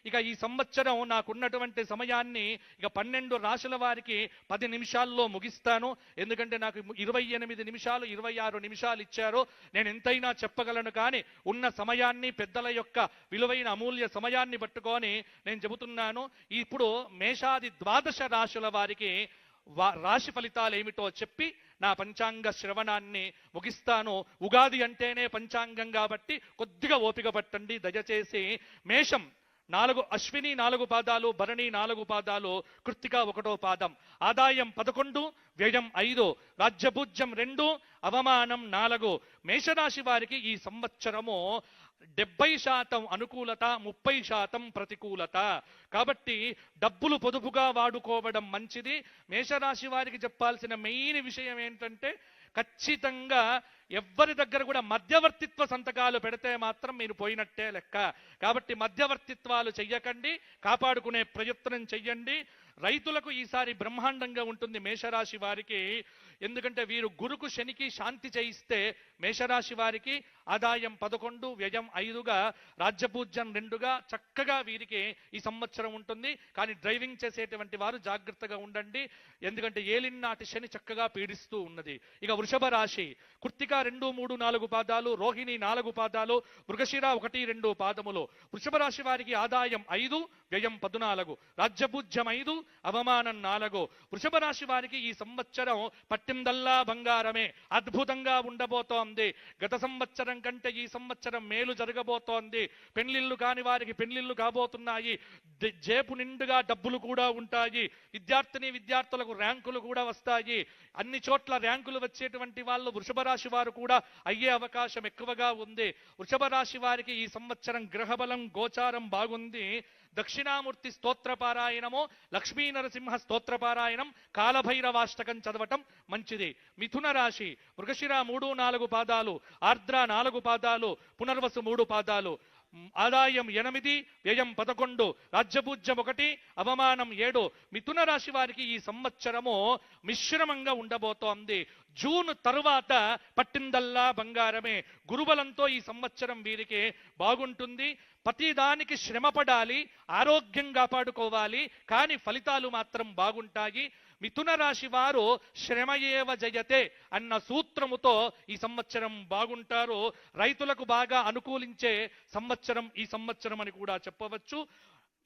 ఇక ఈ సంవత్సరం నాకున్నటువంటి సమయాన్ని ఇక 12 రాశుల వారికి 10 నిమిషాల్లో ముగిస్తాను. ఎందుకంటే నాకు 28 నిమిషాలు 26 నిమిషాలు ఇచ్చారు. నేను ఎంతైనా చెప్పగలను, కానీ ఉన్న సమయాన్ని పెద్దల యొక్క విలువైన అమూల్య సమయాన్ని పట్టుకొని నేను చెబుతున్నాను. ఇప్పుడు మేషాది 12 రాశుల వారికి రాశి ఫలితాలు ఏమిటో చెప్పి నా పంచాంగ శ్రవణాన్ని ముగిస్తాను. ఉగాది అంటేనే పంచాంగం కాబట్టి కొద్దిగా ఓపిక పట్టండి దయచేసి. మేషం 4 అశ్విని 4 పాదాలు, భరణి 4 పాదాలు, కృత్తిక 1వ పాదం. ఆదాయం 11, వ్యయం 5, రాజ్యభూజ్యం 2, అవమానం 4. మేషరాశి వారికి ఈ సంవత్సరము 70% అనుకూలత, 30% ప్రతికూలత. కాబట్టి డబ్బులు పొదుపుగా వాడుకోవడం మంచిది. మేషరాశి వారికి చెప్పాల్సిన మెయిన్ విషయం ఏంటంటే, ఖచ్చితంగా ఎవ్వరి దగ్గర కూడా మధ్యవర్తిత్వ సంతకాలు పెడితే మాత్రం మీరు పోయినట్టే లెక్క. కాబట్టి మధ్యవర్తిత్వాలు చెయ్యకండి, కాపాడుకునే ప్రయత్నం చెయ్యండి. రైతులకు ఈసారి బ్రహ్మాండంగా ఉంటుంది మేషరాశి వారికి. ఎందుకంటే వీరు గురుకు శనికి శాంతి చేయిస్తే మేషరాశి వారికి ఆదాయం 11, వ్యయం 5గా, రాజ్యపూజ్యం 2గా చక్కగా వీరికి ఈ సంవత్సరం ఉంటుంది. కానీ డ్రైవింగ్ చేసేటువంటి వారు జాగ్రత్తగా ఉండండి, ఎందుకంటే ఏలినాటి శని చక్కగా పీడిస్తూ ఉన్నది. ఇక వృషభ రాశి కృత్తిక 2, 3, 4 పాదాలు, రోహిణి 4 పాదాలు, మృగశిర 1, 2 పాదములు. వృషభ రాశి వారికి ఆదాయం 5, వ్యయం 14, రాజ్యపూజ్యం 5, అవమానం 4. వృషభ రాశి వారికి ఈ సంవత్సరం పట్టిందల్లా బంగారమే, అద్భుతంగా ఉండబోతోంది. గత సంవత్సరం కంటే ఈ సంవత్సరం మేలు జరగబోతోంది. పెళ్లిళ్ళు కాని వారికి పెళ్లిళ్ళు కాబోతున్నాయి. జేపు నిండుగా డబ్బులు కూడా ఉంటాయి. విద్యార్థులకు ర్యాంకులు కూడా వస్తాయి. అన్ని చోట్ల ర్యాంకులు వచ్చేటువంటి వాళ్ళు వృషభ రాశి వారు కూడా అయ్యే అవకాశం ఎక్కువగా ఉంది. వృషభ రాశి వారికి ఈ సంవత్సరం గ్రహబలం గోచారం బాగుంది. దక్షిణామూర్తి స్తోత్రపారాయణము, లక్ష్మీ నరసింహ స్తోత్రపారాయణం, కాలభైరవాష్టకం చదవటం మంచిది. మిథున రాశి మృగశిర 3, 4 పాదాలు, ఆర్ద్ర 4 పాదాలు, పునర్వసు 3 పాదాలు. ఆదాయం 8, వ్యయం 11, రాజ్యపూజ్యం 1, అవమానం 7. మిథున రాశి వారికి ఈ సంవత్సరము మిశ్రమంగా ఉండబోతోంది. జూన్ తరువాత పట్టిందల్లా బంగారమే. గురుబలంతో ఈ సంవత్సరం వీరికి బాగుంటుంది. ప్రతిదానికి శ్రమపడాలి, ఆరోగ్యం కాపాడుకోవాలి, కానీ ఫలితాలు మాత్రం బాగుంటాయి. మిథున రాశి వారు శ్రమయేవ జయతే అన్న సూత్రముతో ఈ సంవత్సరం బాగుంటారు. రైతులకు బాగా అనుకూలించే సంవత్సరం ఈ సంవత్సరం అని కూడా చెప్పవచ్చు.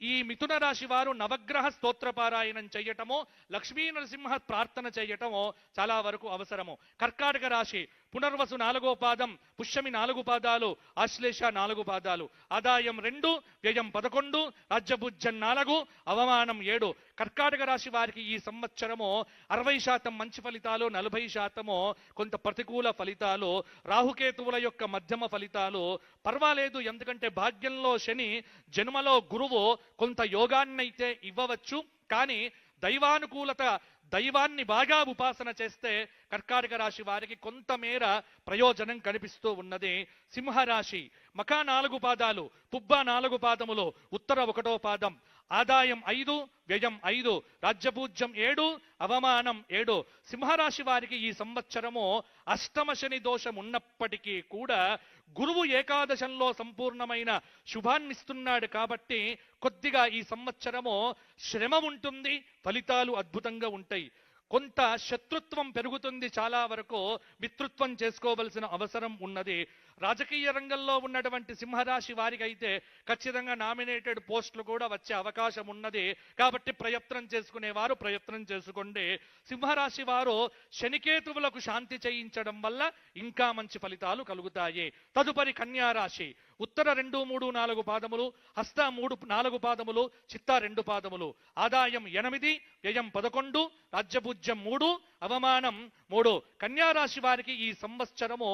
ఈ మిథున రాశి వారు నవగ్రహ స్తోత్రపారాయణం చేయటమో, లక్ష్మీ నరసింహ ప్రార్థన చేయటమో చాలా వరకు అవసరము. కర్కాటక రాశి పునర్వసు 4వ పాదం, పుష్యమి 4 పాదాలు, ఆశ్లేష 4 పాదాలు. ఆదాయం 2, వ్యయం 11, రాజ్యభూజ్యం 4, అవమానం 7. కర్కాటక రాశి వారికి ఈ సంవత్సరము 60% మంచి ఫలితాలు, 40% కొంత ప్రతికూల ఫలితాలు. రాహుకేతువుల యొక్క మధ్యమ ఫలితాలు పర్వాలేదు, ఎందుకంటే భాగ్యంలో శని, జన్మలో గురువు కొంత యోగాన్నైతే ఇవ్వవచ్చు. కానీ దైవానుకూలత, దైవాన్ని బాగా ఉపాసన చేస్తే కర్కాటక రాశి వారికి కొంతమేర ప్రయోజనం కనిపిస్తూ ఉన్నది. సింహరాశి మఖ 4 పాదాలు, పుబ్బ 4 పాదములు, ఉత్తర 1వ పాదం. ఆదాయం 5, వ్యయం 5, రాజ్యపూజ్యం 7, అవమానం 7. సింహరాశి వారికి ఈ సంవత్సరము అష్టమ శని దోషం ఉన్నప్పటికీ కూడా గురువు ఏకాదశంలో సంపూర్ణమైన శుభాన్నిస్తున్నాడు. కాబట్టి కొద్దిగా ఈ సంవత్సరము శ్రమ ఉంటుంది, ఫలితాలు అద్భుతంగా ఉంటాయి. కొంత శత్రుత్వం పెరుగుతుంది, చాలా వరకు మిత్రుత్వం చేసుకోవలసిన అవసరం ఉన్నది. రాజకీయ రంగంలో ఉన్నటువంటి సింహరాశి వారికి అయితే ఖచ్చితంగా నామినేటెడ్ పోస్టులు కూడా వచ్చే అవకాశం ఉన్నది. కాబట్టి ప్రయత్నం చేసుకునేవారు ప్రయత్నం చేసుకోండి. సింహరాశి వారు శనికేతువులకు శాంతి చేయించడం వల్ల ఇంకా మంచి ఫలితాలు కలుగుతాయి. తదుపరి కన్యారాశి ఉత్తర 2, 3, 4 పాదములు, హస్త 3, 4 పాదములు, చిత్త 2 పాదములు. ఆదాయం 8, వ్యయం 11, రాజ్యపూజ్యం 3, అవమానం 3. కన్యారాశి వారికి ఈ సంవత్సరము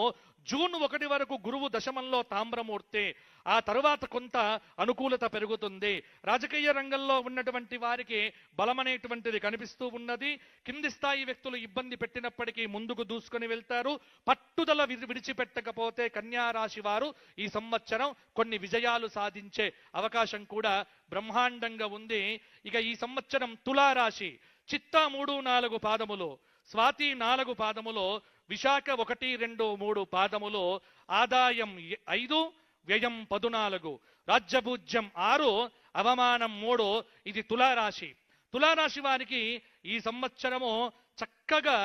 జూన్ 1 వరకు గురువు దశమంలో తామ్రమూర్తి. ఆ తరువాత కొంత అనుకూలత పెరుగుతుంది. రాజకీయ రంగంలో ఉన్నటువంటి వారికి బలమనేటువంటిది కనిపిస్తూ ఉన్నది. కింది స్థాయి వ్యక్తులు ఇబ్బంది పెట్టినప్పటికీ ముందుకు దూసుకొని వెళ్తారు. పట్టుదల విడిచిపెట్టకపోతే కన్యారాశి వారు ఈ సంవత్సరం కొన్ని విజయాలు సాధించే అవకాశం కూడా బ్రహ్మాండంగా ఉంది. ఇక ఈ సంవత్సరం తులారాశి చిత్త 3, 4 పాదములు, స్వాతి 4 పాదములు, విశాఖ 1, 2, 3 పాదములు. ఆదాయం 5, వ్యయం 14, రాజ్యపూజ్యం 6, అవమానం 3. ఇది తులారాశి. తులారాశి వారికి ఈ సంవత్సరము చక్కగా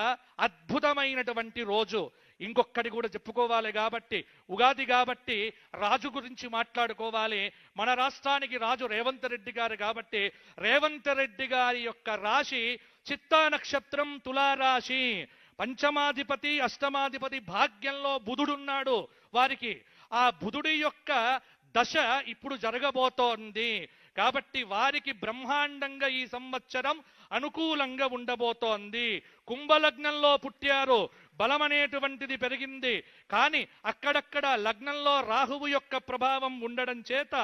అద్భుతమైనటువంటి రోజు. ఇంకొక్కటి కూడా చెప్పుకోవాలి కాబట్టి, ఉగాది కాబట్టి రాజు గురించి మాట్లాడుకోవాలి. మన రాష్ట్రానికి రాజు రేవంత్ రెడ్డి గారు కాబట్టి, రేవంత్ రెడ్డి గారి యొక్క రాశి చిత్తా నక్షత్రం, తులారాశి. పంచమాధిపతి, అష్టమాధిపతి భాగ్యంలో బుధుడున్నాడు వారికి. ఆ బుధుడి యొక్క దశ ఇప్పుడు జరగబోతోంది కాబట్టి వారికి బ్రహ్మాండంగా ఈ సంవత్సరం అనుకూలంగా ఉండబోతోంది. కుంభలగ్నంలో పుట్టారు, బలం అనేటువంటిది పెరిగింది. కానీ అక్కడక్కడ లగ్నంలో రాహువు యొక్క ప్రభావం ఉండడం చేత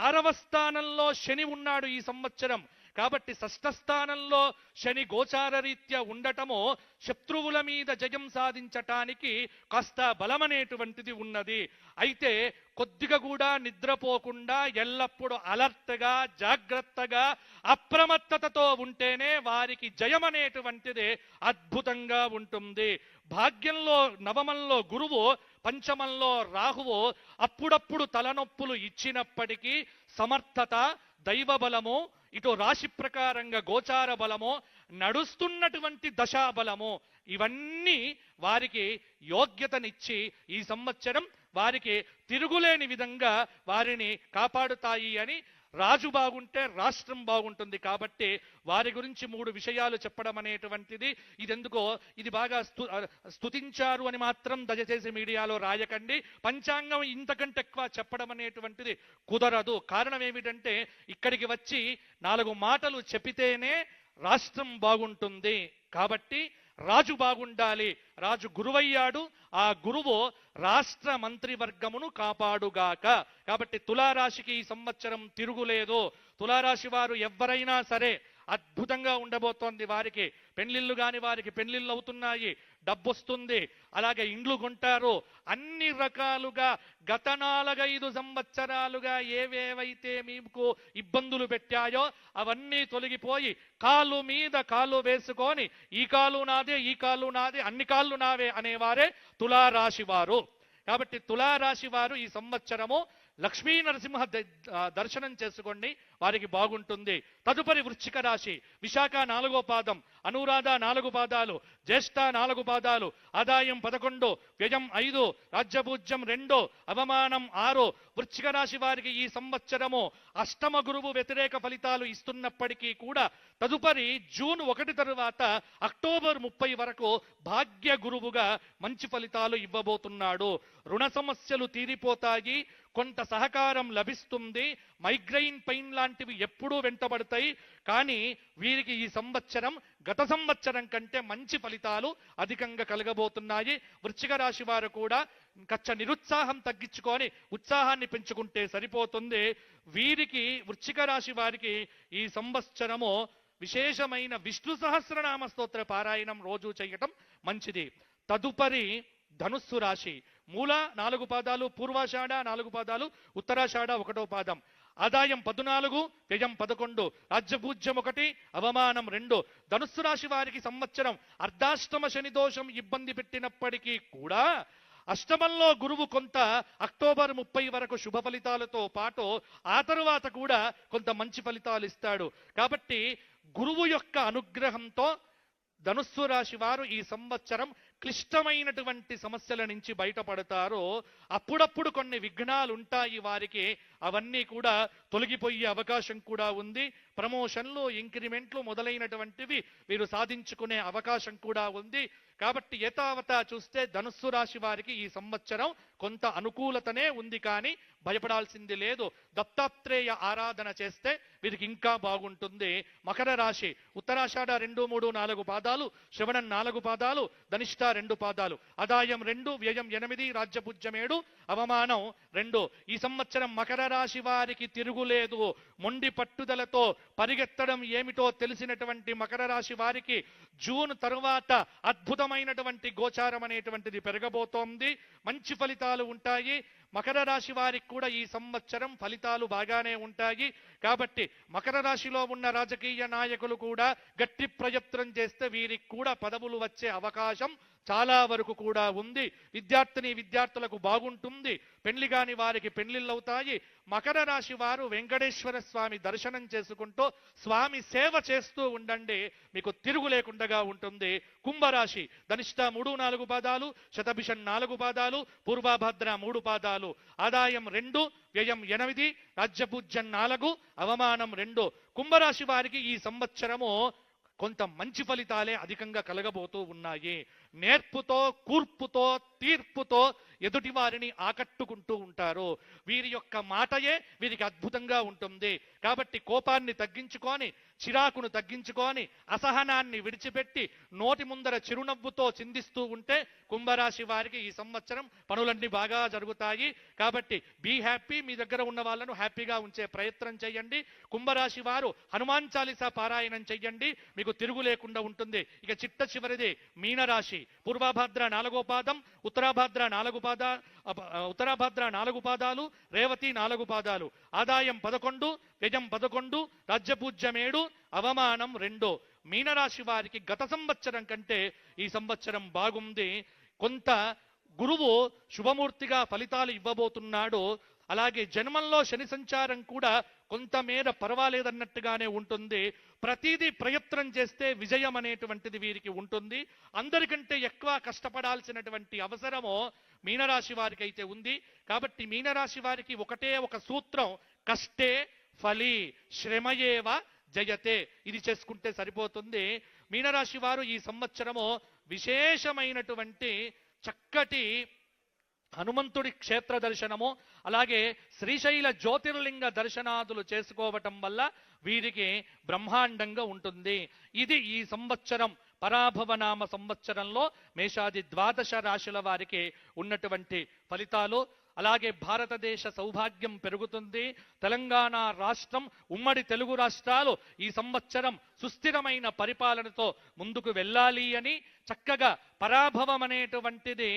6వ స్థానంలో శని ఉన్నాడు ఈ సంవత్సరం. కాబట్టి 6స్థ స్థానంలో శని గోచార రీత్యా ఉండటము శత్రువుల మీద జయం సాధించటానికి కాస్త బలమనేటువంటిది ఉన్నది. అయితే కొద్దిగా కూడా నిద్రపోకుండా ఎల్లప్పుడూ అలర్ట్గా, జాగ్రత్తగా, అప్రమత్తతతో ఉంటేనే వారికి జయం అనేటువంటిది అద్భుతంగా ఉంటుంది. భాగ్యంలో నవమంలో గురువు, పంచమంలో రాహువు అప్పుడప్పుడు తలనొప్పులు ఇచ్చినప్పటికీ సమర్థత, దైవ బలము, ఇటు రాశి ప్రకారంగా గోచార బలము, నడుస్తున్నటువంటి దశాబలము, ఇవన్నీ వారికి యోగ్యతనిచ్చి ఈ సంవత్సరం వారికి తిరుగులేని విధంగా వారిని కాపాడుతాయి అని. రాజు బాగుంటే రాష్ట్రం బాగుంటుంది కాబట్టి వారి గురించి 3 విషయాలు చెప్పడం అనేటువంటిది ఇదెందుకో, ఇది బాగా స్తుతించారు అని మాత్రం దయచేసి మీడియాలో రాయకండి. పంచాంగం ఇంతకంటే ఎక్కువ చెప్పడం అనేటువంటిది కుదరదు. కారణం ఏమిటంటే ఇక్కడికి వచ్చి 4 మాటలు చెప్పితేనే రాష్ట్రం బాగుంటుంది. కాబట్టి రాజు బాగుండాలి. రాజు గురువయ్యాడు, ఆ గురువు రాష్ట్ర మంత్రివర్గమును కాపాడుగాక. కాబట్టి తులారాశికి ఈ సంవత్సరం తిరుగులేదు. తులారాశి వారు ఎవరైనా సరే అద్భుతంగా ఉండబోతోంది. వారికి పెళ్లిళ్ళు కాని వారికి పెళ్లిళ్ళు అవుతున్నాయి, డబ్బు వస్తుంది, అలాగే ఇండ్లు కొంటారు. అన్ని రకాలుగా గత 4-5 సంవత్సరాలుగా ఏవేవైతే మీకు ఇబ్బందులు పెట్టాయో అవన్నీ తొలగిపోయి కాలు మీద కాలు వేసుకొని ఈ కాలు నాదే, ఈ కాలు నాదే, అన్ని కాళ్ళు నావే అనేవారే తులారాశి వారు. కాబట్టి తులారాశి వారు ఈ సంవత్సరము లక్ష్మీ నరసింహ దర్శనం చేసుకోండి, వారికి బాగుంటుంది. తదుపరి వృశ్చిక రాశి. విశాఖ 4వ పాదం, అనురాధ 4 పాదాలు, జ్యేష్ఠ 4 పాదాలు, ఆదాయం 11, వ్యయం 5, రాజ్యపూజ్యం 2, అవమానం 6. వృశ్చిక రాశి వారికి ఈ సంవత్సరము అష్టమ గురువు వ్యతిరేక ఫలితాలు ఇస్తున్నప్పటికీ కూడా తదుపరి జూన్ 1 తరువాత అక్టోబర్ 30 వరకు భాగ్య గురువుగా మంచి ఫలితాలు ఇవ్వబోతున్నాడు. రుణ సమస్యలు తీరిపోతాయి, కొంత సహకారం లభిస్తుంది. మైగ్రెయిన్ పెయిన్ లాంటివి ఎప్పుడూ వెంటబడతాయి. కానీ వీరికి ఈ సంవత్సరం గత సంవత్సరం కంటే మంచి ఫలితాలు అధికంగా కలగబోతున్నాయి. వృశ్చిక రాశి వారు కూడా కచ్చ నిరుత్సాహం తగ్గించుకొని ఉత్సాహాన్ని పెంచుకుంటే సరిపోతుంది. వీరికి వృశ్చిక రాశి వారికి ఈ సంవత్సరము విశేషమైన విష్ణు సహస్రనామ స్తోత్ర పారాయణం రోజు చేయటం మంచిది. తదుపరి ధనుస్సు రాశి. మూల 4 పాదాలు, పూర్వాషాఢ 4 పాదాలు, ఉత్తరాషాఢ 1వ పాదం, ఆదాయం 14, వ్యయం 11, రాజ్యపూజ్యం 1, అవమానం 2. ధనుస్సు రాశి వారికి సంవత్సరం అర్ధాష్టమ శని దోషం ఇబ్బంది పెట్టినప్పటికీ కూడా అష్టమంలో గురువు కొంత అక్టోబర్ 30 వరకు శుభ ఫలితాలతో పాటు ఆ తరువాత కూడా కొంత మంచి ఫలితాలు ఇస్తాడు. కాబట్టి గురువు యొక్క అనుగ్రహంతో ధనుస్సు రాశి వారు ఈ సంవత్సరం క్లిష్టమైనటువంటి సమస్యల నుంచి బయటపడతారు. అప్పుడప్పుడు కొన్ని విఘ్నాలు ఉంటాయి వారికి, అవన్నీ కూడా తొలగిపోయే అవకాశం కూడా ఉంది. ప్రమోషన్లు, ఇంక్రిమెంట్లు మొదలైనటువంటివి వీరు సాధించుకునే అవకాశం కూడా ఉంది. కాబట్టి యథావత చూస్తే ధనుస్సు రాశి వారికి ఈ సంవత్సరం కొంత అనుకూలతనే ఉంది, కానీ భయపడాల్సింది లేదు. దత్తాత్రేయ ఆరాధన చేస్తే వీరికి ఇంకా బాగుంటుంది. మకర రాశి. ఉత్తరాషాఢ 2, 3, 4 పాదాలు, శ్రవణం 4 పాదాలు, ధనిష్ట 2 పాదాలు, ఆదాయం 2, వ్యయం 8, రాజ్యపూజ్యం 7, అవమానం 2. ఈ సంవత్సరం మకర రాశి వారికి తిరుగులేదు. మొండి పట్టుదలతో పరిగెత్తడం ఏమిటో తెలిసినటువంటి మకర రాశి వారికి జూన్ తరువాత అద్భుతమైనటువంటి గోచారం అనేటువంటిది పెరగబోతోంది. మంచి ఫలితాలు ఉంటాయి. మకర రాశి వారికి కూడా ఈ సంవత్సరం ఫలితాలు బాగానే ఉంటాయి. కాబట్టి మకర రాశిలో ఉన్న రాజకీయ నాయకులు కూడా గట్టి ప్రయత్నం చేస్తే వీరికి కూడా పదవులు వచ్చే అవకాశం చాలా వరకు కూడా ఉంది. విద్యార్థినులకు బాగుంటుంది. పెళ్లి కాని వారికి పెళ్లిళ్ళవుతాయి. మకర రాశి వారు వెంకటేశ్వర స్వామి దర్శనం చేసుకుంటూ స్వామి సేవ చేస్తూ ఉండండి, మీకు తిరుగు లేకుండా ఉంటుంది. కుంభరాశి ధనిష్ట 3-4 పాదాలు, శతభిషం 4 పాదాలు, పూర్వభద్ర 3 పాదాలు, ఆదాయం 2, వ్యయం 8, రాజ్యపూజ్యం 4, అవమానం 2. కుంభరాశి వారికి ఈ సంవత్సరము కొంత మంచి ఫలితాలే అధికంగా కలగబోతూ ఉన్నాయి. నేర్పుతో, కూర్పుతో, తీర్పుతో ఎదుటి వారిని ఆకట్టుకుంటూ ఉంటారు. వీరి యొక్క మాటయే వీరికి అద్భుతంగా ఉంటుంది. కాబట్టి కోపాన్ని తగ్గించుకొని, చిరాకును తగ్గించుకొని, అసహనాన్ని విడిచిపెట్టి నోటి ముందర చిరునవ్వుతో చిందిస్తూ ఉంటే కుంభరాశి వారికి ఈ సంవత్సరం పనులన్నీ బాగా జరుగుతాయి. కాబట్టి బీ హ్యాపీ. మీ దగ్గర ఉన్న వాళ్ళను హ్యాపీగా ఉంచే ప్రయత్నం చేయండి. కుంభరాశి వారు హనుమాన్ చాలీసా పారాయణం చెయ్యండి, మీకు తిరుగు లేకుండా ఉంటుంది. ఇక చిట్ట చివరిది మీనరాశి. పూర్వభద్ర 4వ పాదం, ఉత్తరాభద్ర 4 పాదాలు, రేవతి 4 పాదాలు, ఆదాయం 11, వ్యయం 11, రాజ్యపూజ్యం 7, అవమానం 2. మీనరాశి వారికి గత సంవత్సరం కంటే ఈ సంవత్సరం బాగుంది. కొంత గురువు శుభమూర్తిగా ఫలితాలు ఇవ్వబోతున్నాడు. అలాగే జన్మంలో శని సంచారం కూడా కొంతమేర పర్వాలేదన్నట్టుగానే ఉంటుంది. ప్రతిదీ ప్రయత్నం చేస్తే విజయం అనేటువంటిది వీరికి ఉంటుంది. అందరికంటే ఎక్కువ కష్టపడాల్సినటువంటి అవసరము మీనరాశి వారికి అయితే ఉంది. కాబట్టి మీనరాశి వారికి ఒకటే ఒక సూత్రం, కష్టే ఫలి శ్రమయేవ జయతే. ఇది చేసుకుంటే సరిపోతుంది. మీనరాశి వారు ఈ సంవత్సరము విశేషమైనటువంటి చక్కటి హనుమంతుడి క్షేత్ర దర్శనము, అలాగే శ్రీశైల జ్యోతిర్లింగ దర్శనాదులు చేసుకోవటం వల్ల వీరికి బ్రహ్మాండంగా ఉంటుంది. ఇది ఈ సంవత్సరం పరాభవనామ సంవత్సరంలో మేషాది 12 రాశుల వారికి ఉన్నటువంటి ఫలితాలు. అలాగే భారతదేశ సౌభాగ్యం పెరుగుతుంది. తెలంగాణ రాష్ట్రం, ఉమ్మడి తెలుగు రాష్ట్రాలు ఈ సంవత్సరం సుస్థిరమైన పరిపాలనతో ముందుకు వెళ్ళాలి అని, చక్కగా పరాభవం అనేటువంటిది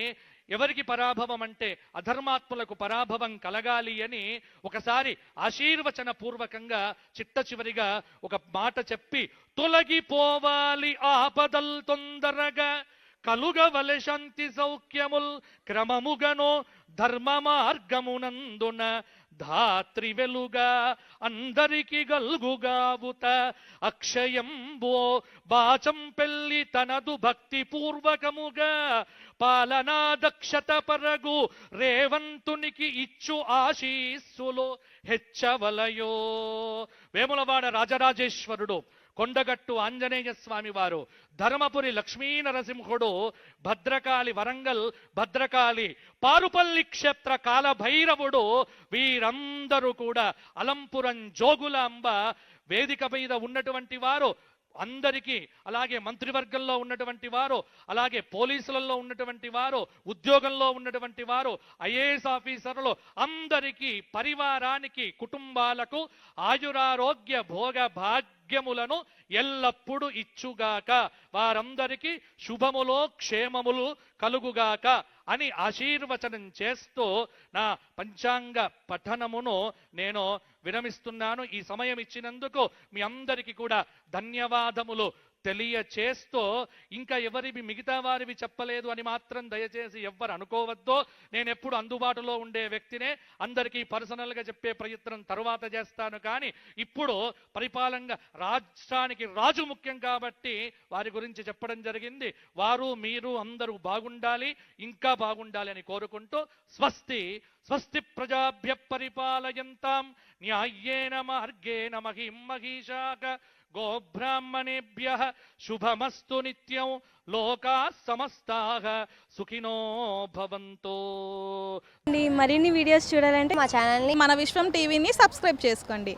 ఎవరికి పరాభవం అంటే అధర్మాత్ములకు పరాభవం కలగాలి అని ఒకసారి ఆశీర్వచన పూర్వకంగా చిట్ట చివరిగా ఒక మాట చెప్పి, తొలగిపోవాలి ఆపదల్ తొందరగా, కలుగవలె శాంతి సౌఖ్యముల్ క్రమముగనో, ధర్మ మార్గమునందున ధాత్రి వెలుగా అందరికి గల్గుగావుత, అక్షయంబో బాచం పెళ్లి తనదు భక్తి పూర్వకముగా, పాలనా దక్షత పరగు రేవంతునికి ఇచ్చు ఆశీస్సులు హెచ్చవలయో. వేములవాడ రాజరాజేశ్వరుడు, కొండగట్టు ఆంజనేయ స్వామి వారు, ధర్మపురి లక్ష్మీ నరసింహుడు, భద్రకాళి వరంగల్ భద్రకాళి, పారుపల్లి క్షేత్ర కాలభైరవుడు, వీరందరూ కూడా అలంపురం జోగులాంబ వేదిక మీద ఉన్నటువంటి వారు అందరికీ, అలాగే మంత్రివర్గంలో ఉన్నటువంటి వారు, అలాగే పోలీసులలో ఉన్నటువంటి వారు, ఉద్యోగంలో ఉన్నటువంటి వారు, ఐఏఎస్ ఆఫీసర్లు అందరికీ, పరివారానికి, కుటుంబాలకు ఆయురారోగ్య భోగ భాగ్యములను ఎల్లప్పుడూ ఇచ్చుగాక, వారందరికీ శుభములో క్షేమములు కలుగుగాక అని ఆశీర్వచనం చేస్తూ నా పంచాంగ పఠనమును నేను విరమిస్తున్నాను. ఈ సమయం ఇచ్చినందుకు మీ అందరికీ కూడా ధన్యవాదములు తెలియచేస్తూ, ఇంకా ఎవరివి మిగతా వారివి చెప్పలేదు అని మాత్రం దయచేసి ఎవ్వరు అనుకోవద్దో. నేను ఎప్పుడు అందుబాటులో ఉండే వ్యక్తినే, అందరికీ పర్సనల్గా చెప్పే ప్రయత్నం తరువాత చేస్తాను. కానీ ఇప్పుడు పరిపాలనగా రాష్ట్రానికి రాజు ముఖ్యం కాబట్టి వారి గురించి చెప్పడం జరిగింది. వారు మీరు అందరూ బాగుండాలి, ఇంకా బాగుండాలి అని కోరుకుంటూ, స్వస్తి స్వస్తి ప్రజాభ్య పరిపాలయంతాం న్యాయేన మార్గేణ మహిం మహిషాక, గోబ్రాహ్మణేభ్యః శుభమస్తు నిత్యం, లోకాః సమస్తాః సుఖినో భవంతు. మరిన్ని వీడియోస్ చూడాలంటే మా ఛానల్ని మన విశ్వం టీవీని సబ్స్క్రైబ్ చేసుకోండి.